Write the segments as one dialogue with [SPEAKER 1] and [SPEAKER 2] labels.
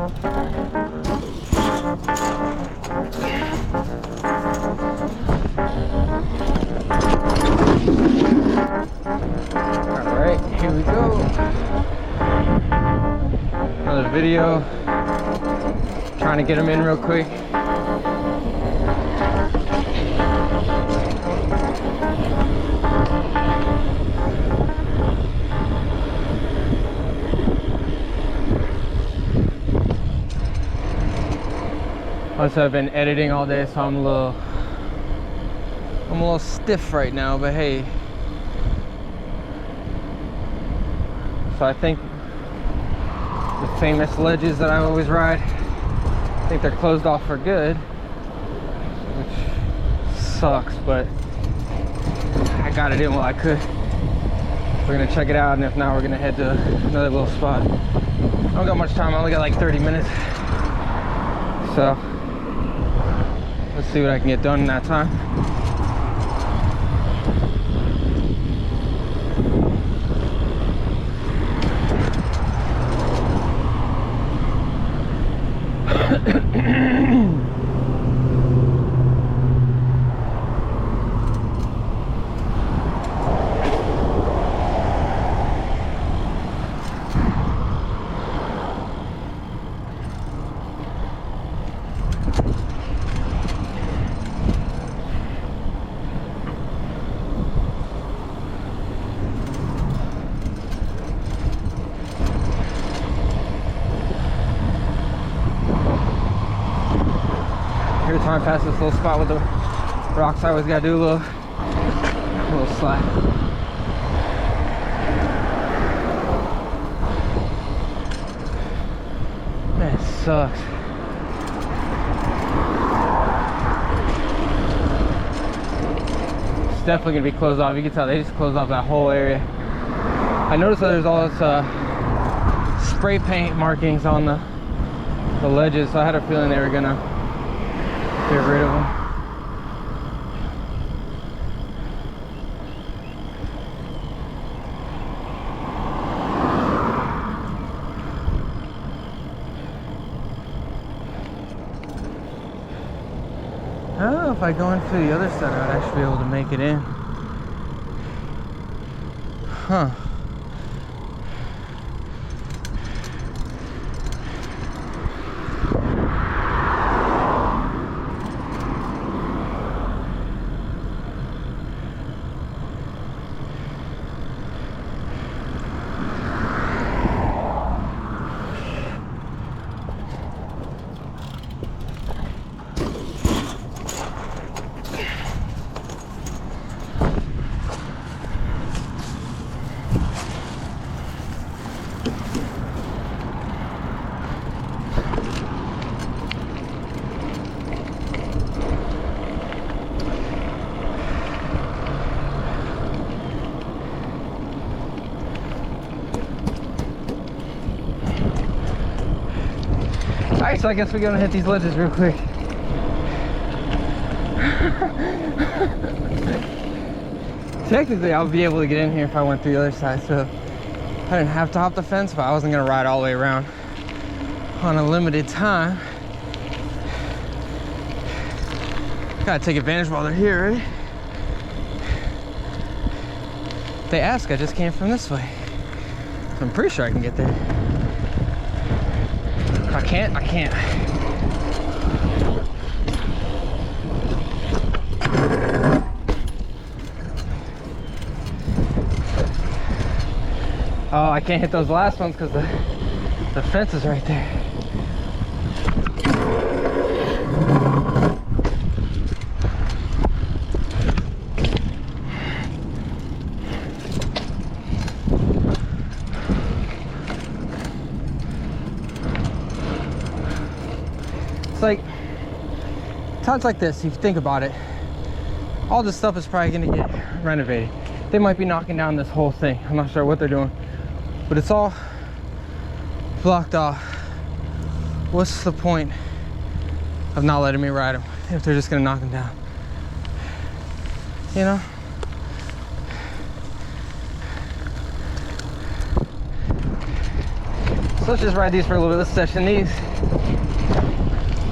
[SPEAKER 1] Alright, here we go. Another video. Trying to get them in real quick. Also, I've been editing all day, so I'm a little stiff right now, but hey. So I think the famous ledges that I always ride, I think they're closed off for good, which sucks, but I got it in while I could. We're gonna check it out, and if not, we're gonna head to another little spot. I don't got much time, I only got like 30 minutes. So let's see what I can get done in that time. Every time I pass this little spot with the rocks, I always gotta do a little slide. Man, it sucks. It's definitely gonna be closed off. You can tell they just closed off that whole area. I noticed that there's all this spray paint markings on the ledges, so I had a feeling they were gonna get rid of them. I don't know if I go into the other side, I'd actually be able to make it in. Huh. Alright, so I guess we're gonna hit these ledges real quick. Technically, I'll be able to get in here if I went through the other side, so I didn't have to hop the fence, but I wasn't gonna ride all the way around on a limited time. Gotta take advantage while they're here, right? If they ask, I just came from this way. I'm pretty sure I can get there. If I can't, I can't. Oh, I can't hit those last ones because the fence is right there. It's like times like this, if you think about it, all this stuff is probably gonna get renovated. They might be knocking down this whole thing. I'm not sure what they're doing, but it's all blocked off. What's the point of not letting me ride them if they're just gonna knock them down? You know? So let's just ride these for a little bit. Let's session these.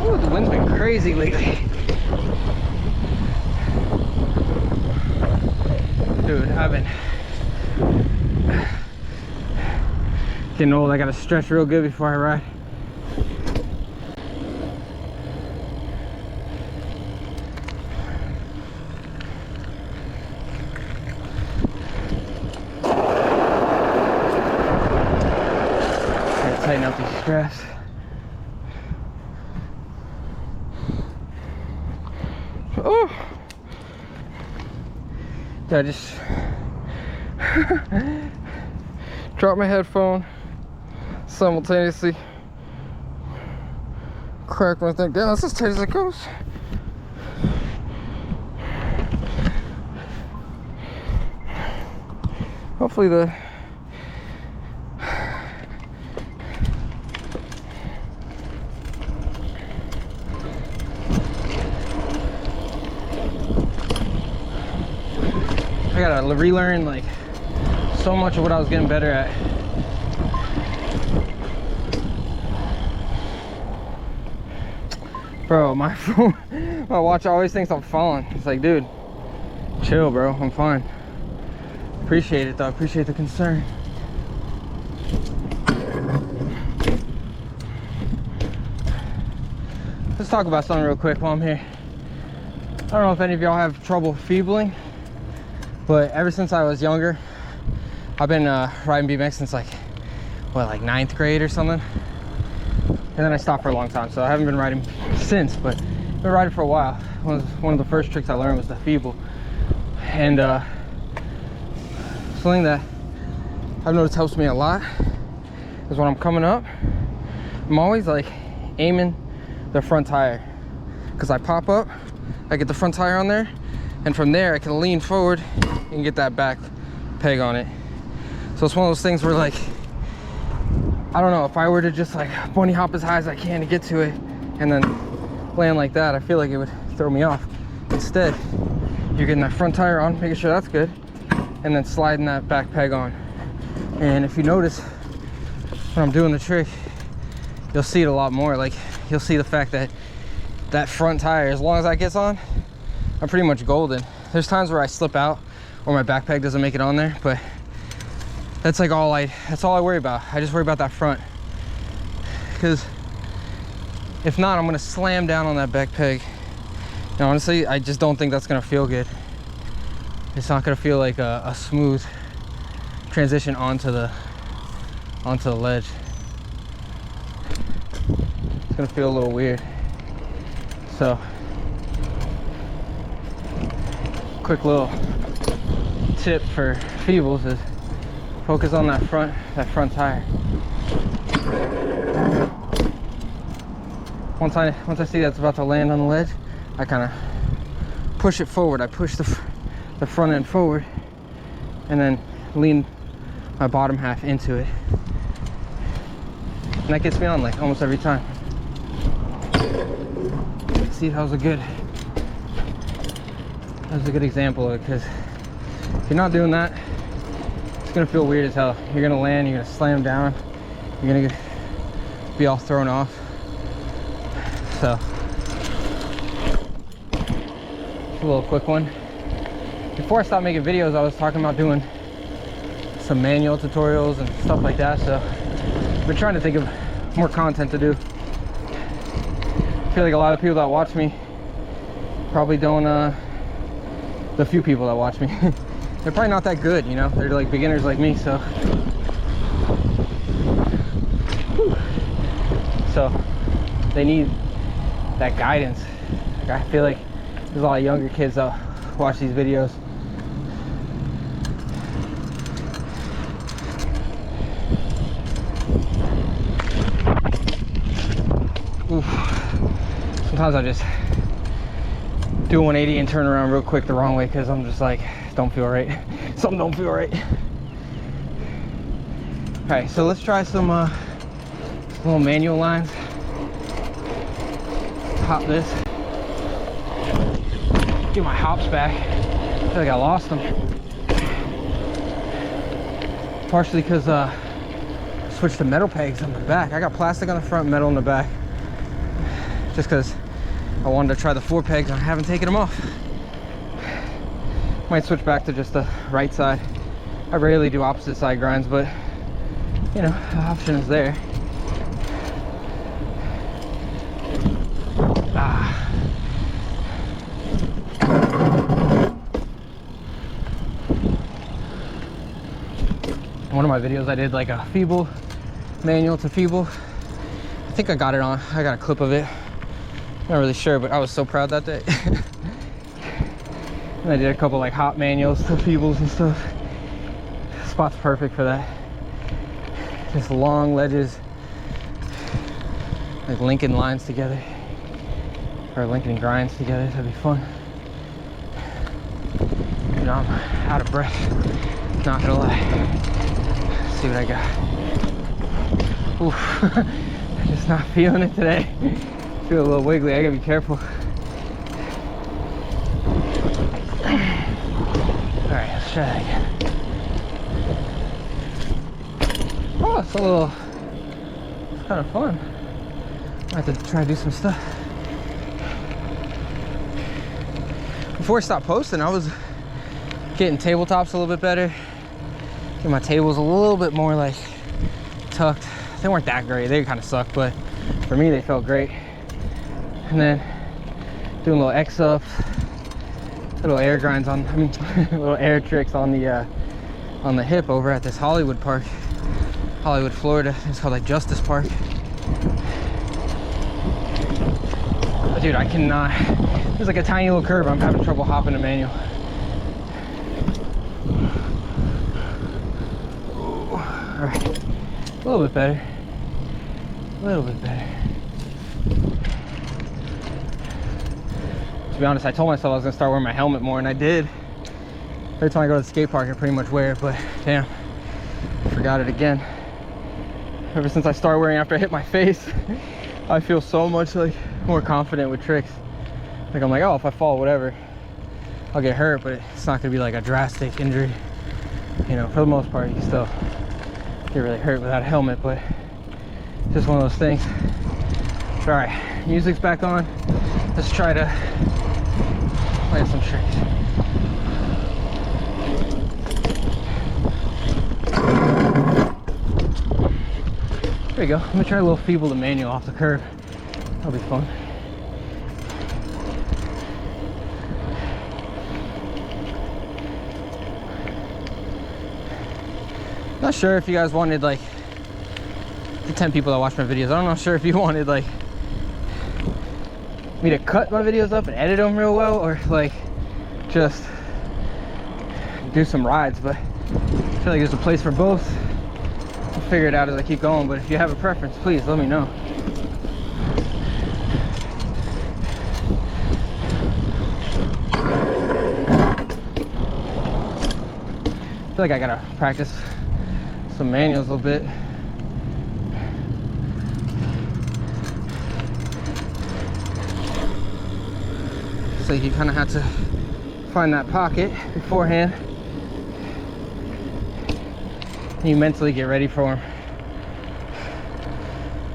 [SPEAKER 1] Ooh, the wind's been crazy lately. Dude, I've been getting old. I gotta stretch real good before I ride. Gotta tighten up these straps. Oh! I just dropped my headphone, simultaneously cracked my thing down. That's as tight as it goes. Hopefully the I gotta relearn like so much of what I was getting better at. Bro, my phone, my watch always thinks I'm falling. It's like, dude, chill, bro. I'm fine. Appreciate it though. Appreciate the concern. Let's talk about something real quick while I'm here. I don't know if any of y'all have trouble feebling, but ever since I was younger, I've been riding BMX since like, what, like 9th grade or something. And then I stopped for a long time, so I haven't been riding since, but I've been riding for a while. One of the first tricks I learned was the feeble. And something that I've noticed helps me a lot is when I'm coming up, I'm always like aiming the front tire. Because I pop up, I get the front tire on there, and from there I can lean forward and get that back peg on it. So it's one of those things where, like, I don't know, if I were to just like bunny hop as high as I can to get to it and then land like that, I feel like it would throw me off. Instead, you're getting that front tire on, making sure that's good, and then sliding that back peg on. And if you notice when I'm doing the trick, you'll see it a lot more. Like, you'll see the fact that that front tire, as long as that gets on, I'm pretty much golden. There's times where I slip out or my back peg doesn't make it on there, but that's like that's all I worry about. I just worry about that front, because if not, I'm gonna slam down on that back peg. And honestly, I just don't think that's gonna feel good. It's not gonna feel like a smooth transition onto the ledge. It's gonna feel a little weird. So, quick little tip for feebles is focus on that front tire. Once I see that's about to land on the ledge, I kind of push it forward. I push the front end forward and then lean my bottom half into it. And that gets me on like almost every time. See, that was a good example of it, because if you're not doing that, it's gonna feel weird as hell. You're gonna land, you're gonna slam down, you're gonna be all thrown off. So, just a little quick one. Before I stopped making videos, I was talking about doing some manual tutorials and stuff like that. So, I've been trying to think of more content to do. I feel like a lot of people that watch me probably don't, the few people that watch me, they're probably not that good, you know? They're like beginners like me, so. So, they need that guidance. Like, I feel like there's a lot of younger kids that watch these videos. Oof. Sometimes I just do a 180 and turn around real quick the wrong way, because I'm just like, don't feel right. Something don't feel right. All right, so let's try some little manual lines. Hop this. Get my hops back. I feel like I lost them. Partially because switch to metal pegs on the back. I got plastic on the front, metal on the back, just because I wanted to try the 4 pegs and I haven't taken them off. Might switch back to just the right side. I rarely do opposite side grinds, but you know, the option is there. One of my videos I did like a feeble manual to feeble. I think I got it on, I got a clip of it. Not really sure, but I was so proud that day. And I did a couple like hot manuals to feebles and stuff. Spot's perfect for that. Just long ledges, like linking lines together, or linking grinds together. That'd be fun. You know, I'm out of breath, not gonna lie. Let's see what I got. Oof. I'm just not feeling it today. Feel a little wiggly, I gotta be careful. Alright, let's try that again. Oh, it's kind of fun. I have to try to do some stuff. Before I stopped posting, I was getting tabletops a little bit better. Getting my tables a little bit more like tucked. They weren't that great, they kind of sucked, but for me they felt great. And then doing little X-ups, little air grinds on, little air tricks on the hip over at this Hollywood park. Hollywood, Florida. It's called like Justice Park. But dude, I cannot. There's like a tiny little curve. I'm having trouble hopping a manual. All right, a little bit better. A little bit better. To be honest, I told myself I was gonna start wearing my helmet more, and I did. Every time I go to the skate park, I pretty much wear it, but damn, I forgot it again. Ever since I started wearing it after I hit my face, I feel so much like more confident with tricks. Like I'm like, oh, if I fall, whatever, I'll get hurt, but it's not gonna be like a drastic injury. You know, for the most part, you still get really hurt without a helmet, but it's just one of those things. All right, music's back on. Let's try to play some tricks. There you go. I'm gonna try a little feeble to manual off the curve. That'll be fun. Not sure if you guys wanted like the 10 people that watch my videos. I'm not sure if you wanted like me to cut my videos up and edit them real well, or like just do some rides, but I feel like there's a place for both. I'll figure it out as I keep going, but if you have a preference, please let me know. I feel like I gotta practice some manuals a little bit. So you kind of have to find that pocket beforehand. And you mentally get ready for them.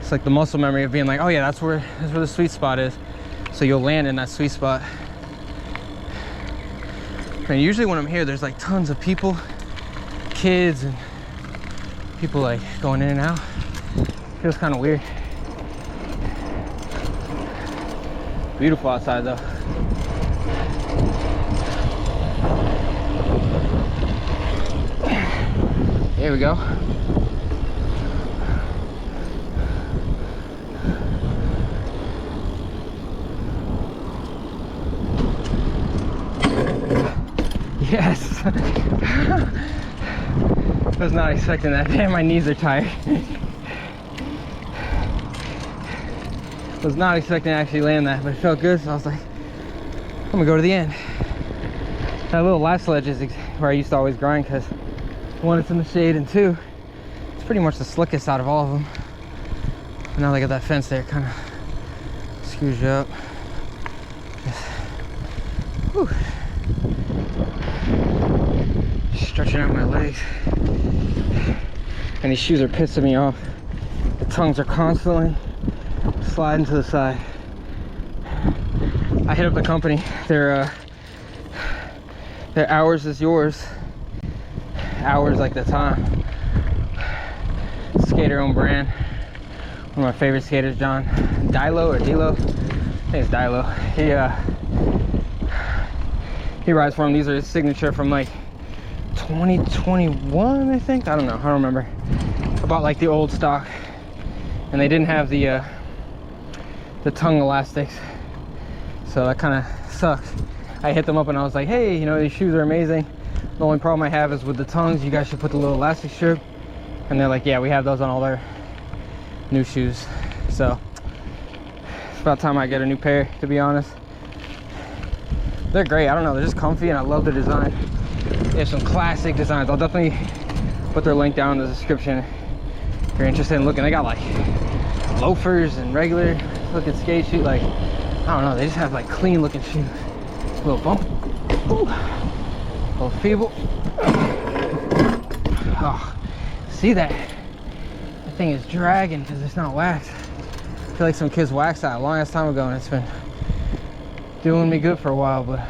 [SPEAKER 1] It's like the muscle memory of being like, oh yeah, that's where the sweet spot is. So you'll land in that sweet spot. And usually when I'm here, there's like tons of people, kids, and people like going in and out. Feels kind of weird. Beautiful outside though. There we go. Yes. I was not expecting that. Damn, my knees are tired. Was not expecting to actually land that, but it felt good, so I was like, I'm gonna go to the end. That little last ledge is where I used to always grind, because one, it's in the shade, and two, it's pretty much the slickest out of all of them. And now look at that fence there, kind of screws you up. Whew. Stretching out my legs. and these shoes are pissing me off. The tongues are constantly sliding to the side. I hit up the company. Their hours is yours. Hours like the time. Skater owned brand. One of my favorite skaters, John Dilo or Dilo. I think it's Dilo. He rides for him. These are his signature from like 2021, I think. I don't know. I don't remember. I bought like the old stock, and they didn't have the tongue elastics, so that kind of sucks. I hit them up and I was like, hey, you know, these shoes are amazing. The only problem I have is with the tongues. You guys should put the little elastic strip. And they're like, yeah, we have those on all their new shoes. So it's about time I get a new pair, to be honest. They're great. I don't know, they're just comfy, and I love the design. They have some classic designs. I'll definitely put their link down in the description if you're interested in looking. They got like loafers and regular looking skate shoes. Like, I don't know, they just have like clean looking shoes. A little bump. Ooh. A little feeble. Oh, see that? That thing is dragging because it's not waxed. I feel like some kids waxed that a long ass time ago, and it's been doing me good for a while, but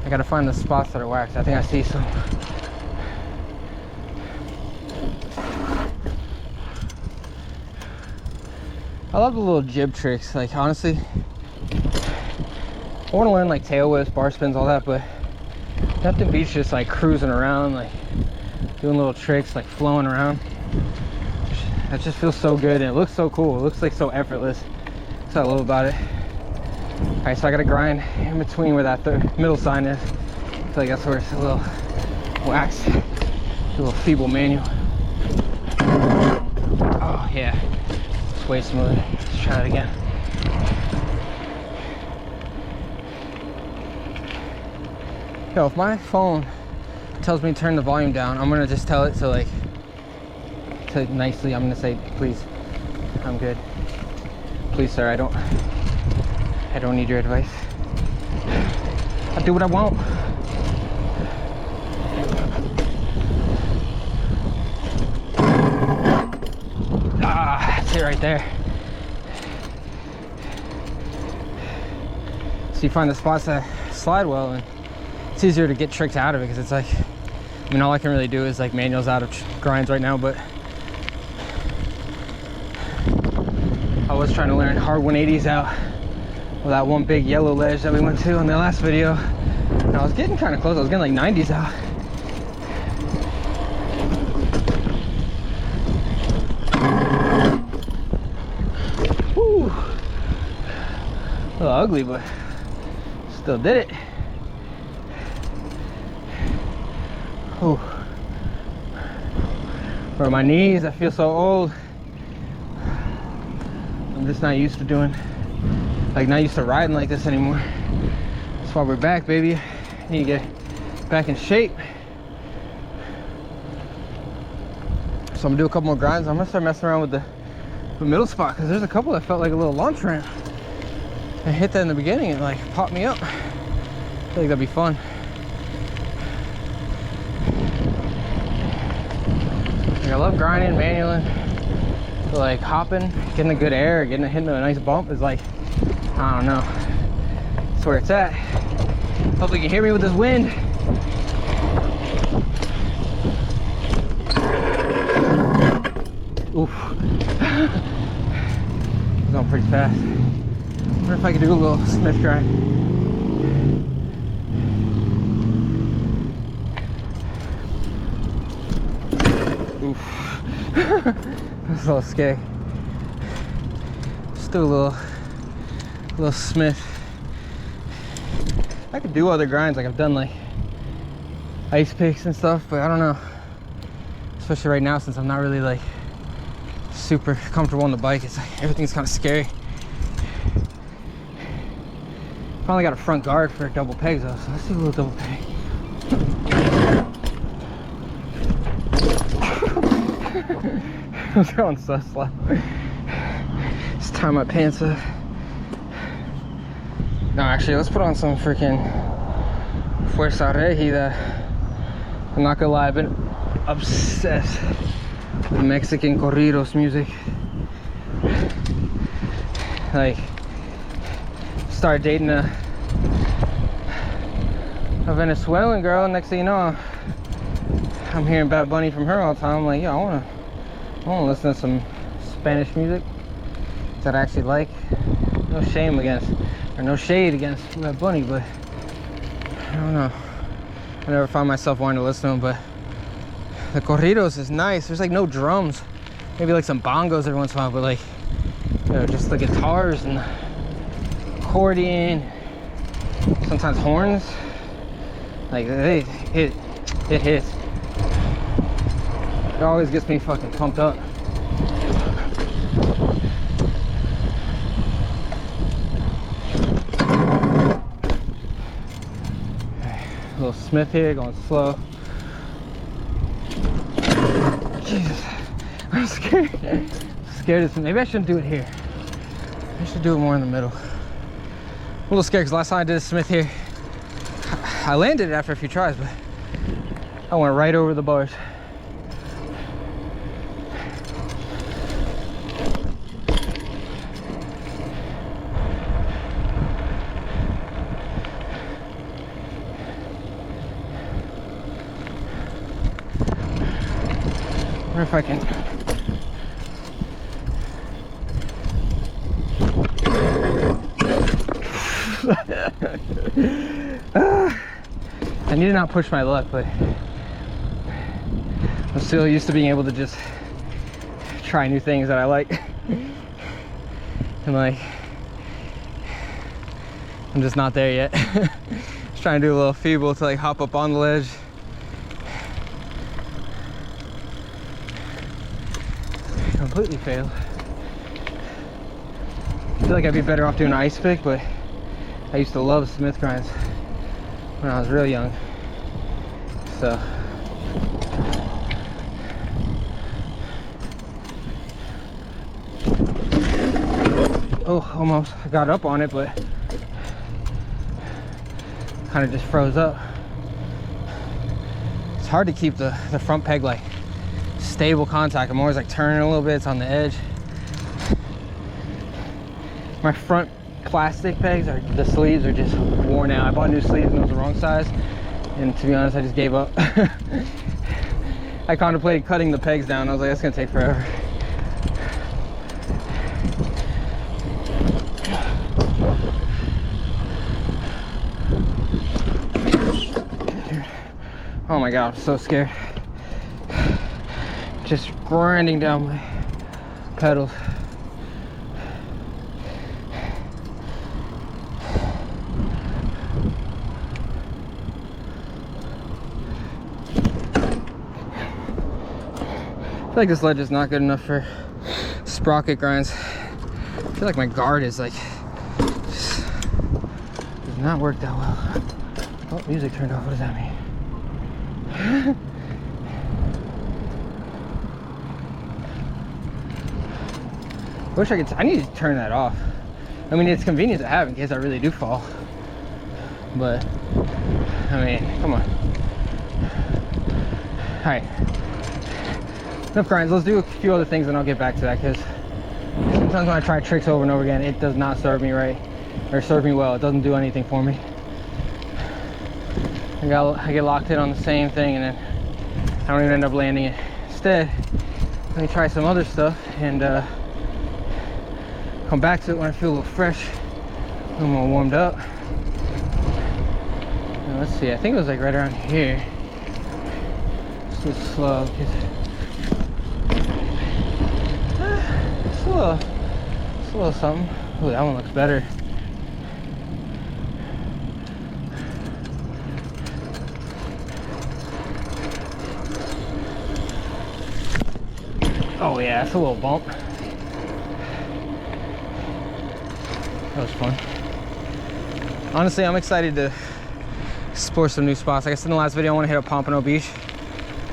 [SPEAKER 1] I gotta find the spots that are waxed. I think I see some. I love the little jib tricks. Like, honestly, I want to learn like tail whips, bar spins, all that, but nothing beats just like cruising around, like doing little tricks, like flowing around. That just feels so good, and it looks so cool. It looks like so effortless. That's what I love about it. All right, so I gotta grind in between where that middle sign is. I feel like that's where it's a little wax, a little feeble manual. Oh yeah, it's way smoother. Let's try it again. Yo, if my phone tells me to turn the volume down, I'm gonna just tell it to like, nicely, I'm gonna say, please, I'm good. Please, sir, I don't need your advice. I do what I want. Ah, that's it right there. So you find the spots that slide well, and it's easier to get tricks out of it, because it's like, I mean, all I can really do is like manuals out of grinds right now, but I was trying to learn hard 180s out with that one big yellow ledge that we went to in the last video, and I was getting kind of close. I was getting like 90s out. Woo. A little ugly, but still did it. Ooh. For my knees, I feel so old. I'm just not used to doing, like, not used to riding like this anymore. That's why we're back, baby. Need to get back in shape. So I'm gonna do a couple more grinds. I'm gonna start messing around with the middle spot, because there's a couple that felt like a little launch ramp. I hit that in the beginning and like popped me up. I feel like that'd be fun. Like, I love grinding, manualing, but like hopping, getting a good air, hitting a nice bump is like, I don't know. That's where it's at. Hopefully you can hear me with this wind. Oof. Going pretty fast. I wonder if I could do a little Smith grind. Oof. That's a little scary. Just do a little Smith. I could do other grinds, like I've done like ice picks and stuff, but I don't know. Especially right now, since I'm not really like super comfortable on the bike. It's like everything's kind of scary. Finally got a front guard for double pegs though, so let's do a little double peg. I was going so slow. Just tie my pants up. No, actually, let's put on some freaking Fuerza Regi that, I'm not gonna lie, I've been obsessed with Mexican corridos music. Like, start dating a Venezuelan girl, next thing you know, I'm hearing Bad Bunny from her all the time. I'm like, yo, I wanna listen to some Spanish music that I actually like. No shame against, or no shade against Bad Bunny, but I don't know. I never found myself wanting to listen to him, but the corridos is nice. There's like no drums, maybe like some bongos every once in a while, but like, you know, just the guitars and the accordion, sometimes horns. Like, it hits. It always gets me fucking pumped up. A little Smith here, going slow. Jesus, I'm scared. I'm scared of, maybe I shouldn't do it here. I should do it more in the middle. I'm a little scared because last time I did a Smith here, I landed it after a few tries, but I went right over the bars. I wonder if I can. I need to not push my luck, but I'm still used to being able to just try new things that I like. And like, I'm just not there yet. Just trying to do a little feeble to like hop up on the ledge. Completely failed. I feel like I'd be better off doing an ice pick, but I used to love Smith grinds when I was real young. So oh, almost I got up on it, but kind of just froze up. It's hard to keep the front peg like stable contact. I'm always like turning a little bit, it's on the edge. My front plastic pegs, are the sleeves are just worn out. I bought new sleeves and it was the wrong size, and to be honest, I just gave up. I contemplated cutting the pegs down. I was like, that's gonna take forever. Oh my god, I'm so scared. Just grinding down my pedals. I feel like this ledge is not good enough for sprocket grinds. I feel like my guard is like, just does not work that well. Oh, music turned off. What does that mean? Wish I could, I need to turn that off. I mean, it's convenient to have in case I really do fall. But, I mean, come on. All right. Enough grinds. Let's do a few other things and I'll get back to that, because sometimes when I try tricks over and over again, it does not serve me right, or serve me well. It doesn't do anything for me. I get locked in on the same thing and then I don't even end up landing it. Instead, let me try some other stuff and come back to it when I feel a little fresh, a little more warmed up. Now, let's see, I think it was like right around here. Let's do it slow. It's a little something. Oh, that one looks better. Oh yeah, it's a little bump. That was fun. Honestly, I'm excited to explore some new spots. Like I said in the last video, I want to hit up Pompano Beach.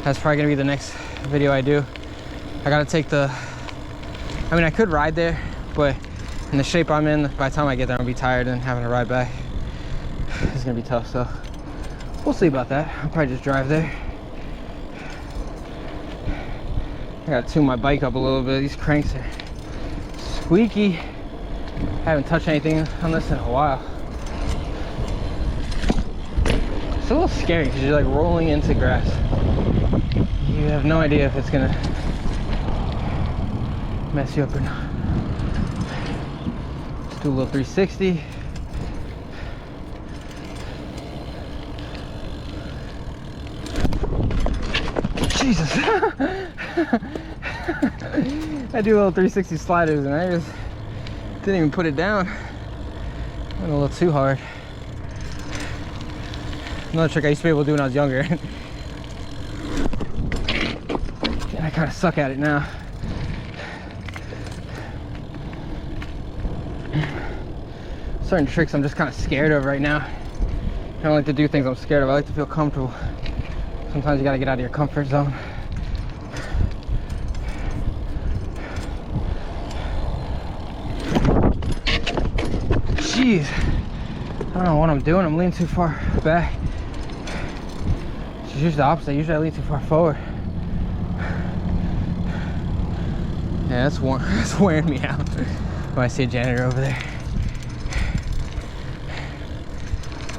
[SPEAKER 1] That's probably gonna be the next video I do. I gotta take the, I mean, I could ride there, but in the shape I'm in, by the time I get there, I'm gonna be tired and having to ride back. It's gonna be tough, so we'll see about that. I'll probably just drive there. I gotta tune my bike up a little bit. These cranks are squeaky. Haven't touched anything on this in a while. It's a little scary because you're like rolling into grass. You have no idea if it's gonna mess you up or not. Let's do a little 360. Jesus. I do little 360 sliders and I just didn't even put it down. Went a little too hard. Another trick I used to be able to do when I was younger. And I kind of suck at it now. Certain tricks I'm just kind of scared of right now. I don't like to do things I'm scared of. I like to feel comfortable. Sometimes you gotta get out of your comfort zone. Jeez, I don't know what I'm doing. I'm leaning too far back. It's usually the opposite. Usually I lean too far forward. Yeah, that's wearing me out when I see a janitor over there.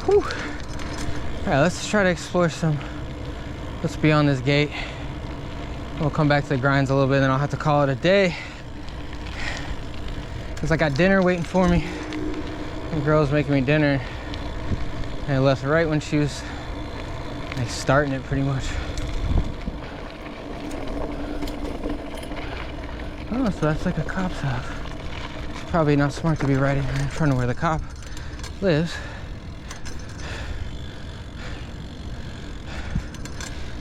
[SPEAKER 1] Whew. All right, let's try to explore some. Let's beyond this gate. We'll come back to the grinds a little bit, and then I'll have to call it a day. Cause I got dinner waiting for me. The girl's making me dinner, and I left right when she was like starting it pretty much. Oh, so that's like a cop's house. It's probably not smart to be riding right in front of where the cop lives.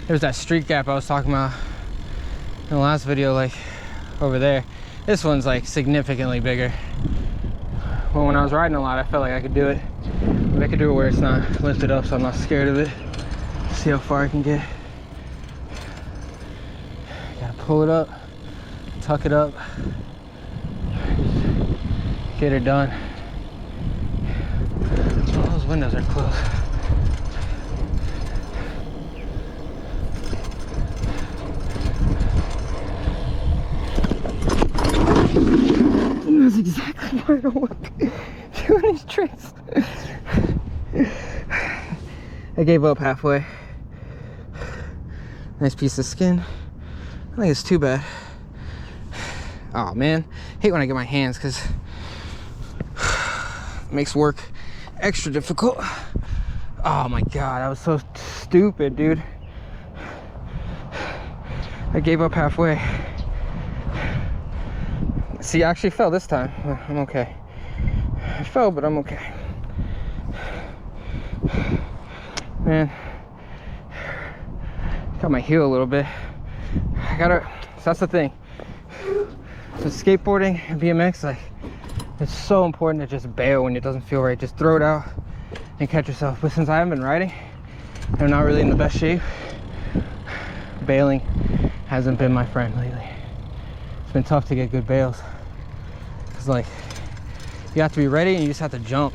[SPEAKER 1] There's that street gap I was talking about in the last video, like over there. This one's like significantly bigger. Well, when I was riding a lot, I felt like I could do it. But I could do it where it's not lifted up, so I'm not scared of it. See how far I can get. Gotta pull it up, tuck it up, get it done. All those windows are closed. That's exactly why I don't want to do these tricks. I gave up halfway. Nice piece of skin. I don't think it's too bad. Oh man, hate when I get my hands because it makes work extra difficult. Oh my god, that was so stupid, dude. I gave up halfway. See, I actually fell this time. I'm okay. I fell, but I'm okay. Man, got my heel a little bit. So that's the thing. So skateboarding and BMX, like, it's so important to just bail when it doesn't feel right. Just throw it out and catch yourself. But since I haven't been riding, and I'm not really in the best shape, bailing hasn't been my friend lately. It's been tough to get good bails. Cause like, you have to be ready and you just have to jump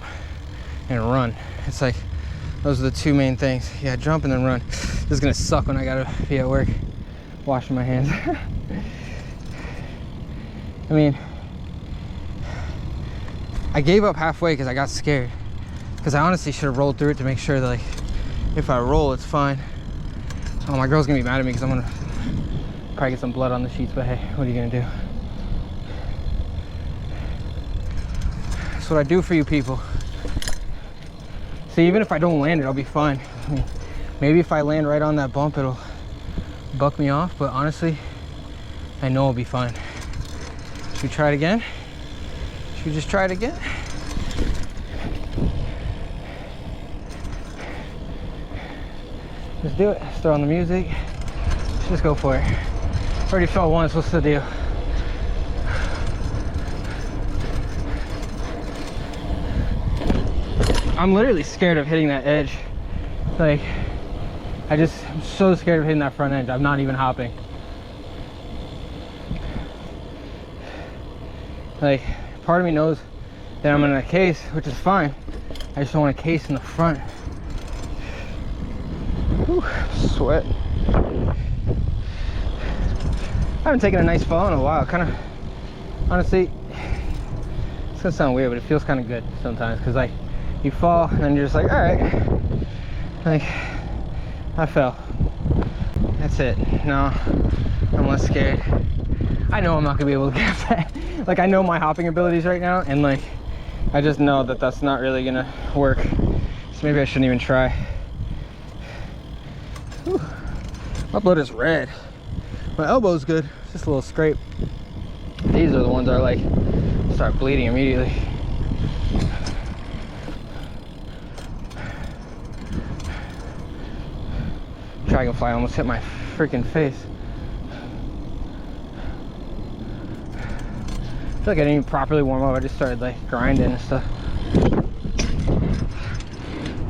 [SPEAKER 1] and run. It's like, those are the two main things. Yeah, jump and then run. This is gonna suck when I gotta be at work washing my hands. I mean, I gave up halfway because I got scared. Because I honestly should have rolled through it to make sure that, like, if I roll, it's fine. Oh, my girl's gonna be mad at me because I'm gonna probably get some blood on the sheets, but hey, what are you gonna do? That's what I do for you people. See, even if I don't land it, I'll be fine. I mean, maybe if I land right on that bump, it'll buck me off, but honestly, I know I'll be fine. Should we try it again? Should we just try it again? Let's do it. Let's throw on the music. Let's just go for it. Already fell once. What's the deal? I'm literally scared of hitting that edge. Like, I'm so scared of hitting that front edge. I'm not even hopping. Like, part of me knows that I'm in a case, which is fine. I just don't want a case in the front. Whew, sweat. haven't taken a nice fall in a while. Kind of, honestly, it's gonna sound weird, but it feels kind of good sometimes, because like you fall and then you're just like, all right, like I fell, that's it. No, I'm less scared. I know I'm not gonna be able to get that. Like, I know my hopping abilities right now, and like I just know that that's not really gonna work, so maybe I shouldn't even try. Whew. My blood is red. My elbow's good, just a little scrape. These are the ones that are like start bleeding immediately. Dragonfly almost hit my freaking face. I feel like I didn't even properly warm up. I just started like grinding and stuff.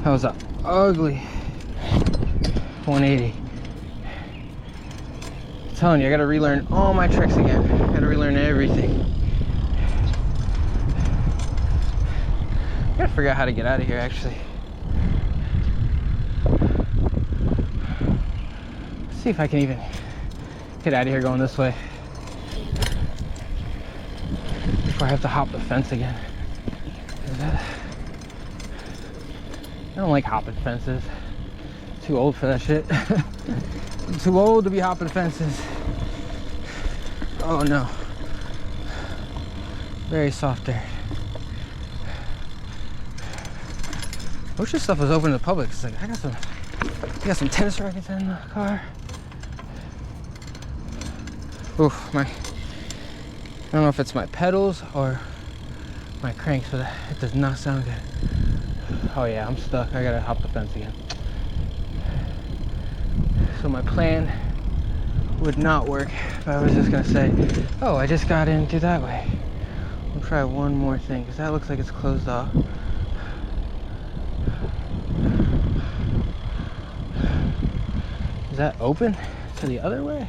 [SPEAKER 1] That was an ugly 180. I'm telling you, I gotta relearn all my tricks again. I gotta relearn everything. I gotta figure out how to get out of here, actually. Let's see if I can even get out of here going this way before I have to hop the fence again. I don't like hopping fences. Too old for that shit. I'm too old to be hopping fences. Oh no. Very soft there. I wish this stuff was open to the public. It's like, I got some tennis rackets in the car. Oof, I don't know if it's my pedals or my cranks, but it does not sound good. Oh yeah, I'm stuck. I gotta hop the fence again. So my plan would not work if I was just gonna say, oh, I just got in through that way. We'll try one more thing, because that looks like it's closed off. Is that open to the other way?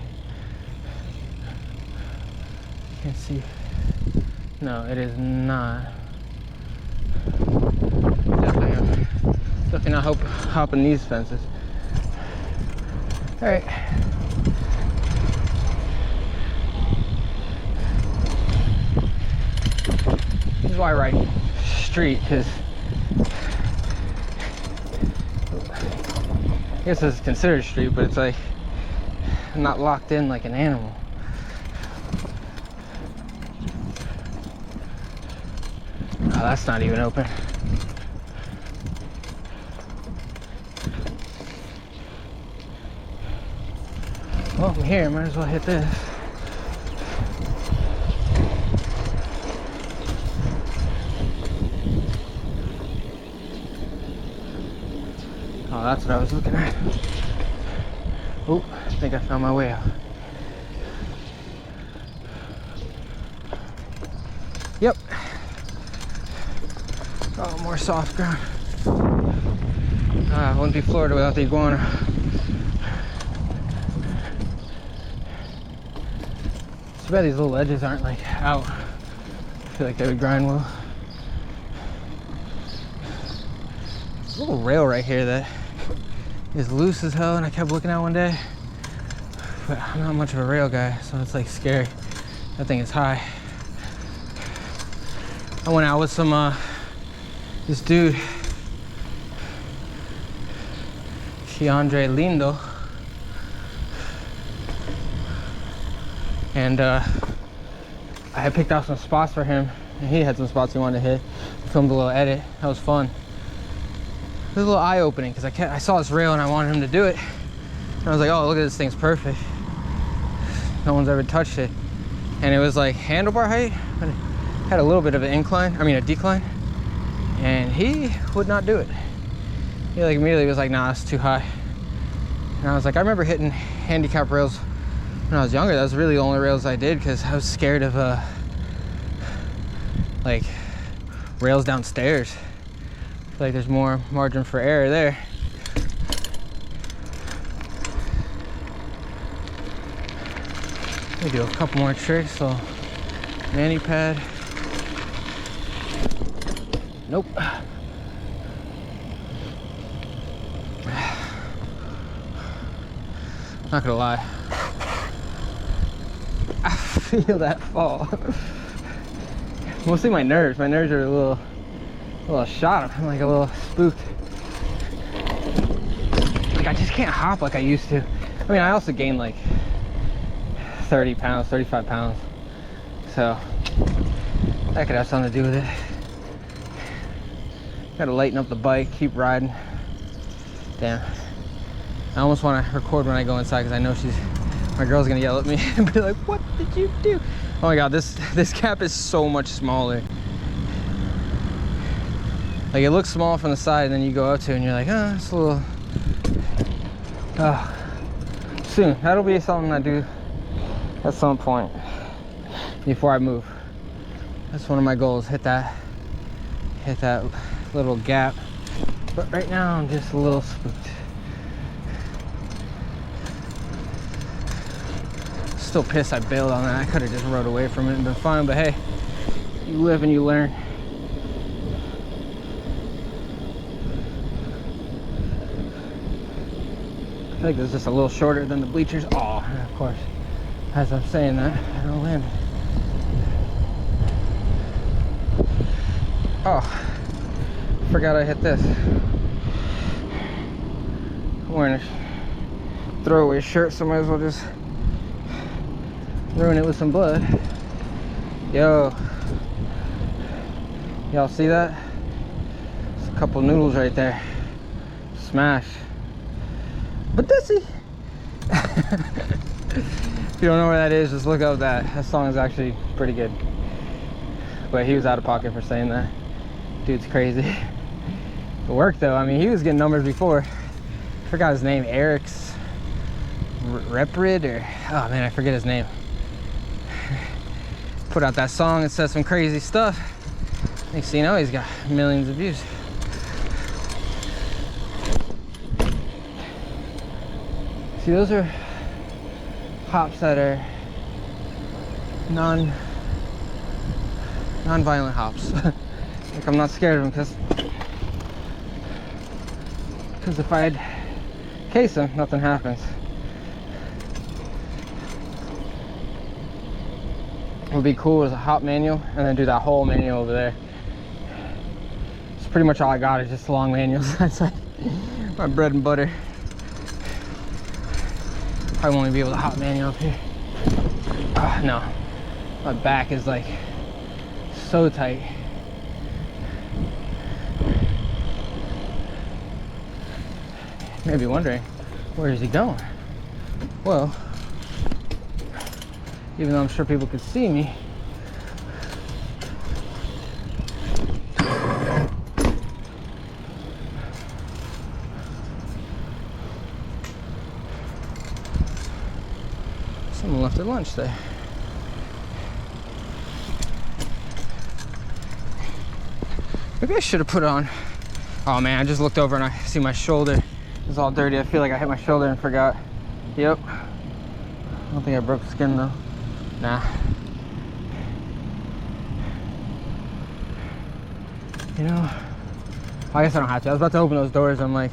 [SPEAKER 1] Can't see. No, it is not. Definitely not hopping these fences. All right. This is why I ride street, because I guess it's considered street, but it's like I'm not locked in like an animal. Oh, that's not even open. Well, I'm here, might as well hit this. Oh, that's what I was looking at. Oh, I think I found my way out. Yep. Oh, more soft ground. It wouldn't be Florida without the iguana. Too bad these little edges aren't like out. I feel like they would grind well. There's a little rail right here that is loose as hell, and I kept looking at one day. But I'm not much of a rail guy, so it's like scary. That thing is high. I went out with some this dude, Keandre Lindo, and I had picked out some spots for him, and he had some spots he wanted to hit. I filmed a little edit. That was fun. It was a little eye-opening because I saw this rail and I wanted him to do it, and I was like, oh, look at this thing's perfect. No one's ever touched it, and it was like handlebar height, but it had a little bit of an incline. I mean, a decline. And he would not do it. He like immediately was like, nah, it's too high. And I was like, I remember hitting handicap rails when I was younger. That was really the only rails I did, because I was scared of like rails downstairs. I feel like there's more margin for error there. Let me do a couple more tricks. So mani pad. Nope. Not gonna lie. feel that fall. Mostly my nerves. My nerves are a little shot. I'm like a little spooked. Like I just can't hop like I used to. I mean, I also gained like 30 pounds, 35 pounds. So that could have something to do with it. Gotta lighten up the bike, keep riding. Damn. I almost want to record when I go inside because I know my girl's gonna yell at me and be like, what did you do? Oh my God, this gap is so much smaller. Like it looks small from the side and then you go up to it and you're like, oh, it's a little, soon. That'll be something I do at some point before I move. That's one of my goals, hit that little gap. But right now I'm just a little spooked. Still pissed I bailed on that. I could have just rode away from it and been fine, but hey, you live and you learn. I feel like this is just a little shorter than the bleachers. Oh, and of course, as I'm saying that, I don't land. Oh, forgot I hit this. I'm wearing a throwaway shirt, so might as well just ruin it with some blood. Yo, y'all see that? There's a couple noodles right there. Smash. But this if you don't know where that is, just look up that. That song is actually pretty good. But he was out of pocket for saying that. Dude's crazy. It worked though. I mean, he was getting numbers before. I forgot his name. Eric's Reprid or oh man, I forget his name. Put out that song and said some crazy stuff. Next thing you know, he's got millions of views. See, those are hops that are non-violent hops. Like I'm not scared of them because if I'd case them, nothing happens. What would be cool is a hop manual and then do that whole manual over there. It's pretty much all I got is just long manuals. That's like my bread and butter. I won't even be able to hop manual up here. No, my back is like so tight. You may be wondering, where is he going? Well, even though I'm sure people could see me, someone left their lunch there. Maybe I should have put on. Oh man, I just looked over and I see my shoulder is all dirty. I feel like I hit my shoulder and forgot. Yep. I don't think I broke the skin though. Nah. You know, I guess I don't have to. I was about to open those doors. I'm like,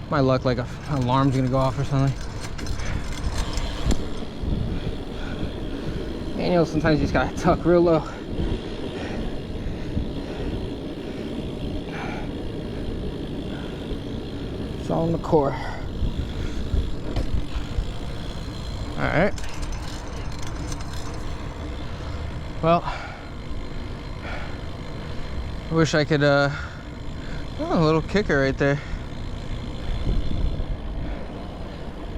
[SPEAKER 1] my luck, like an alarm's gonna go off or something. And you know, sometimes you just gotta tuck real low. It's all in the core. All right. Well, I wish I could, oh, a little kicker right there.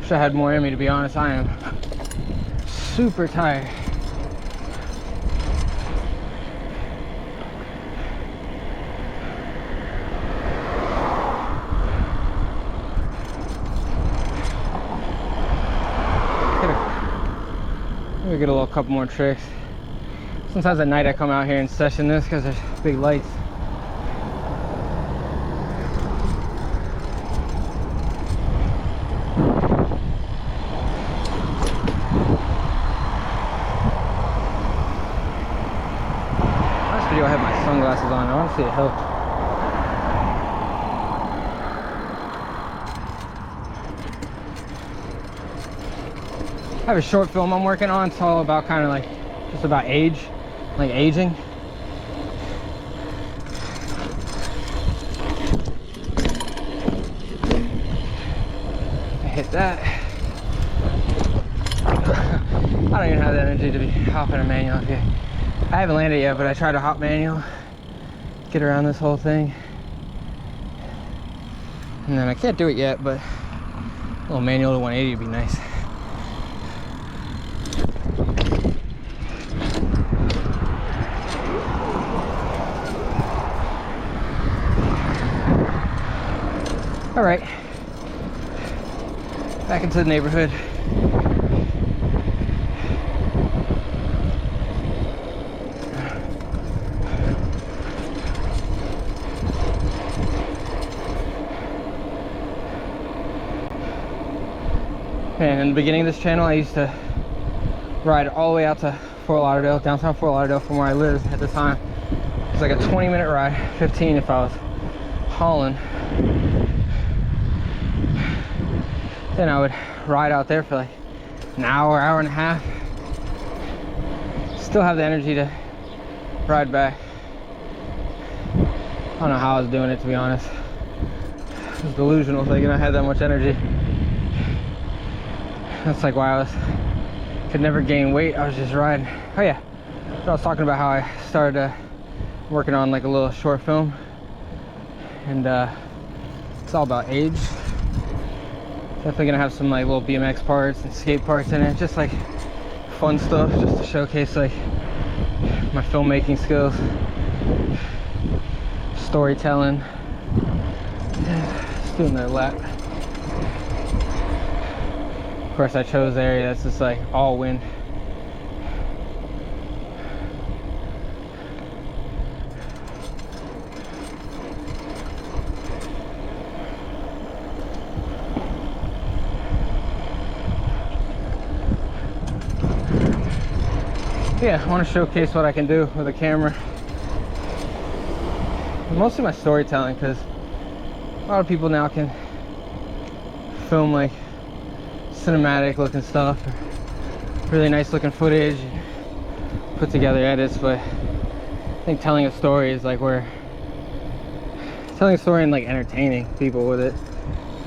[SPEAKER 1] Wish I had more in me, to be honest. I am super tired. Maybe get a couple more tricks. Sometimes at night I come out here and session this because there's big lights. Last video I had my sunglasses on. I want to see it help. I have a short film I'm working on. It's all about kind of like just about age, like aging. I hit that. I don't even have the energy to be hopping a manual here. I haven't landed yet, but I tried to hop manual, get around this whole thing. And then I can't do it yet, but a little manual to 180 would be nice. All right, back into the neighborhood. And in the beginning of this channel, I used to ride all the way out to Fort Lauderdale, downtown Fort Lauderdale from where I lived at the time. It was like a 20-minute ride, 15 if I was hauling. Then I would ride out there for like an hour, hour and a half. Still have the energy to ride back. I don't know how I was doing it, to be honest. It was delusional thinking I had that much energy. That's like why could never gain weight. I was just riding. Oh yeah, so I was talking about how I started working on like a little short film, and it's all about age. Definitely gonna have some like little BMX parts and skate parts in it, just like fun stuff, just to showcase like my filmmaking skills, storytelling. Just doing their lap. Of course, I chose the area that's just like all wind. Yeah, I want to showcase what I can do with a camera. Mostly my storytelling, because a lot of people now can film like cinematic looking stuff, really nice looking footage, put together edits, but I think telling a story is like where telling a story and like entertaining people with it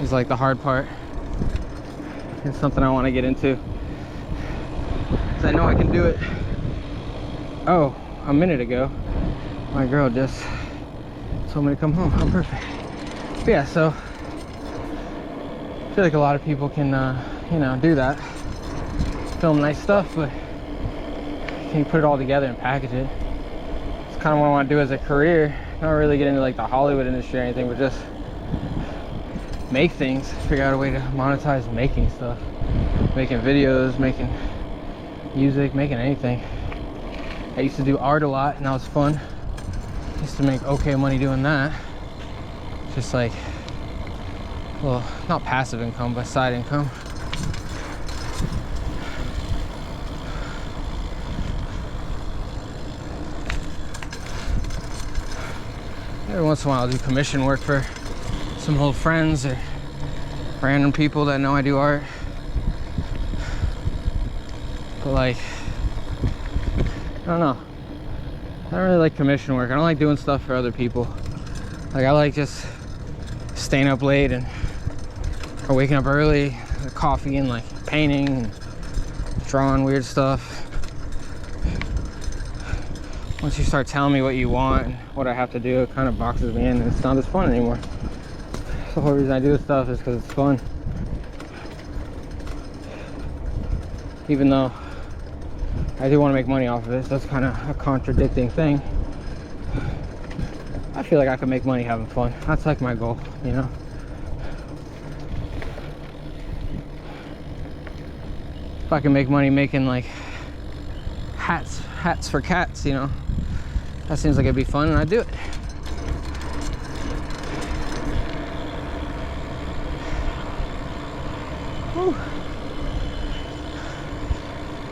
[SPEAKER 1] is like the hard part. It's something I want to get into, because I know I can do it. Oh, a minute ago my girl just told me to come home. I'm perfect. But yeah, so I feel like a lot of people can you know, do that, film nice stuff, but can you put it all together and package it? It's kind of what I want to do as a career. Not really get into like the Hollywood industry or anything, but just make things, figure out a way to monetize making stuff, making videos, making music, making anything. I used to do art a lot, and that was fun. Used to make okay money doing that. Just like, well, not passive income, but side income. Every once in a while I'll do commission work for some old friends or random people that know I do art. But like, I don't know. I don't really like commission work. I don't like doing stuff for other people. Like, I like just staying up late or waking up early, coffee and like painting and drawing weird stuff. Once you start telling me what you want and what I have to do, it kind of boxes me in, and it's not as fun anymore. The whole reason I do this stuff is because it's fun. Even though I do want to make money off of it, so that's kind of a contradicting thing. I feel like I can make money having fun. That's like my goal, you know? If I can make money making like hats for cats, you know, that seems like it'd be fun, and I'd do it. Whew.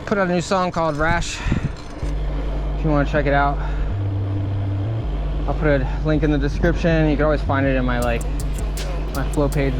[SPEAKER 1] Put out a new song called Rash. If you want to check it out, I'll put a link in the description. You can always find it in my my flow page.